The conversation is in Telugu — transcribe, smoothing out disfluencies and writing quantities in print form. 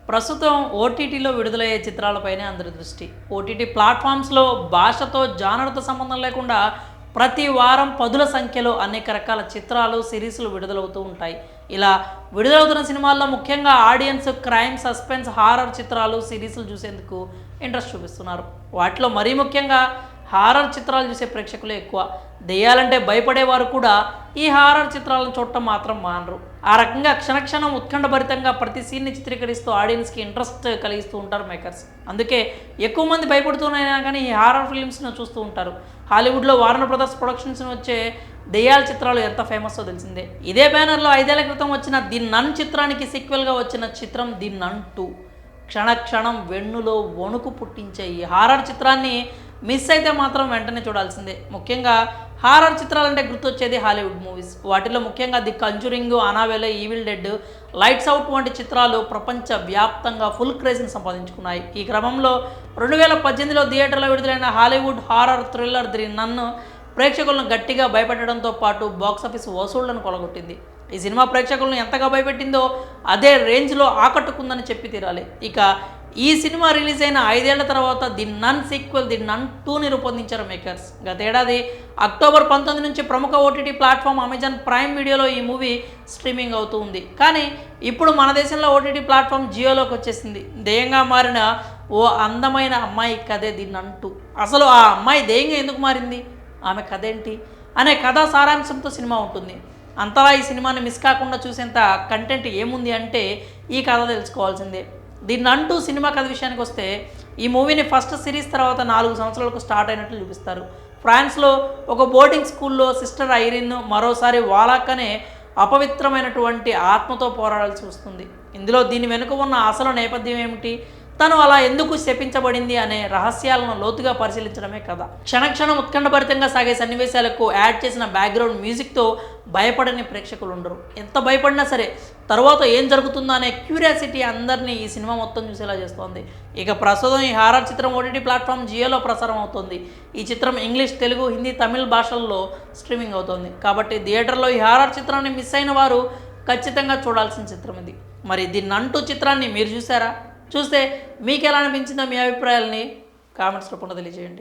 ప్రస్తుతం ఓటీటీలో విడుదలయ్యే చిత్రాలపైనే అందరి దృష్టి. ఓటీటీ ప్లాట్ఫామ్స్లో భాషతో జానర్తో సంబంధం లేకుండా ప్రతి వారం పదుల సంఖ్యలో అనేక రకాల చిత్రాలు సిరీస్లు విడుదలవుతూ ఉంటాయి. ఇలా విడుదలవుతున్న సినిమాల్లో ముఖ్యంగా ఆడియన్స్ క్రైమ్, సస్పెన్స్, హారర్ చిత్రాలు సిరీస్లు చూసేందుకు ఇంట్రెస్ట్ చూపిస్తున్నారు. వాటిలో మరీ ముఖ్యంగా హారర్ చిత్రాలు చూసే ప్రేక్షకులే ఎక్కువ. దెయ్యాలంటే భయపడేవారు కూడా ఈ హారర్ చిత్రాలను చూడటం మాత్రం మానరు. ఆ రకంగా క్షణక్షణం ఉత్కంఠభరితంగా ప్రతి సీన్ని చిత్రీకరిస్తూ ఆడియన్స్కి ఇంట్రెస్ట్ కలిగిస్తూ ఉంటారు మేకర్స్. అందుకే ఎక్కువ మంది భయపడుతూనైనా కానీ ఈ హారర్ ఫిల్మ్స్ను చూస్తూ ఉంటారు. హాలీవుడ్లో వార్నర్ బ్రదర్స్ ప్రొడక్షన్స్ వచ్చే దెయ్యాల చిత్రాలు ఎంత ఫేమస్సో తెలిసిందే. ఇదే బ్యానర్లో 5 ఏళ్ల క్రితం వచ్చిన ది నన్ చిత్రానికి సీక్వెల్గా వచ్చిన చిత్రం ది నన్ 2. క్షణక్షణం వెన్నులో వణుకు పుట్టించే ఈ హారర్ చిత్రాన్ని మిస్ అయితే మాత్రం వెంటనే చూడాల్సిందే. ముఖ్యంగా హారర్ చిత్రాలంటే గుర్తొచ్చేది హాలీవుడ్ మూవీస్. వాటిలో ముఖ్యంగా the Conjuring, Annabelle, Evil Dead, Lights Out వంటి చిత్రాలు ప్రపంచ వ్యాప్తంగా ఫుల్ క్రేజ్ని సంపాదించుకున్నాయి. ఈ క్రమంలో 2018లో థియేటర్లో విడుదలైన హాలీవుడ్ హారర్ థ్రిల్లర్ ది నన్ ప్రేక్షకులను గట్టిగా భయపెట్టడంతో పాటు బాక్సాఫీస్ వసూళ్లను కొలగొట్టింది. ఈ సినిమా ప్రేక్షకులను ఎంతగా భయపెట్టిందో అదే రేంజ్లో ఆకట్టుకుందని చెప్పి తీరాలి. ఇక ఈ సినిమా రిలీజ్ అయిన 5 ఏళ్ల తర్వాత ది నన్ సీక్వెల్ ది నన్ 2ని రూపొందించారు మేకర్స్. గతేడాది అక్టోబర్ 19 నుంచి ప్రముఖ ఓటీటీ ప్లాట్ఫామ్ అమెజాన్ ప్రైమ్ వీడియోలో ఈ మూవీ స్ట్రీమింగ్ అవుతూ ఉంది. కానీ ఇప్పుడు మన దేశంలో ఓటీటీ ప్లాట్ఫామ్ జియోలోకి వచ్చేసింది. దెయ్యంగా మారిన ఓ అందమైన అమ్మాయి కథే ది నన్ 2. అసలు ఆ అమ్మాయి దెయ్యంగా ఎందుకు మారింది, ఆమె కథ ఏంటి అనే కథా సారాంశంతో సినిమా ఉంటుంది. అంతలా ఈ సినిమాని మిస్ కాకుండా చూసేంత కంటెంట్ ఏముంది అంటే ఈ కథ తెలుసుకోవాల్సిందే. ది నన్ 2 సినిమా కథ విషయానికి వస్తే ఈ మూవీని ఫస్ట్ సిరీస్ తర్వాత 4 సంవత్సరాలకు స్టార్ట్ అయినట్లు చూపిస్తారు. ఫ్రాన్స్లో ఒక బోర్డింగ్ స్కూల్లో సిస్టర్ ఐరిన్ మరోసారి వాలాక్ అనే అపవిత్రమైనటువంటి ఆత్మతో పోరాడాల్సి వస్తుంది. ఇందులో దీని వెనుక ఉన్న అసలు నేపథ్యం ఏమిటి, తను అలా ఎందుకు శపించబడింది అనే రహస్యాలను లోతుగా పరిశీలించడమే కథ. క్షణక్షణం ఉత్కంఠభరితంగా సాగే సన్నివేశాలకు యాడ్ చేసిన బ్యాక్గ్రౌండ్ మ్యూజిక్తో భయపడని ప్రేక్షకులు ఉండరు. ఎంత భయపడినా సరే తర్వాత ఏం జరుగుతుందో అనే క్యూరియాసిటీ అందరినీ ఈ సినిమా మొత్తం చూసేలా చేస్తోంది. ఇక ప్రస్తుతం ఈ హారర్ చిత్రం ఓటీటీ ప్లాట్ఫామ్ జియోలో ప్రసారం అవుతుంది. ఈ చిత్రం ఇంగ్లీష్, తెలుగు, హిందీ, తమిళ్ భాషల్లో స్ట్రీమింగ్ అవుతుంది. కాబట్టి థియేటర్లో ఈ హారర్ చిత్రాన్ని మిస్ అయిన వారు ఖచ్చితంగా చూడాల్సిన చిత్రం ఇది. మరి ది నన్ 2 చిత్రాన్ని మీరు చూసారా? చూస్తే మీకు ఎలా అనిపించిందో మీ అభిప్రాయాలని కామెంట్స్ రూపంలో తెలియజేయండి.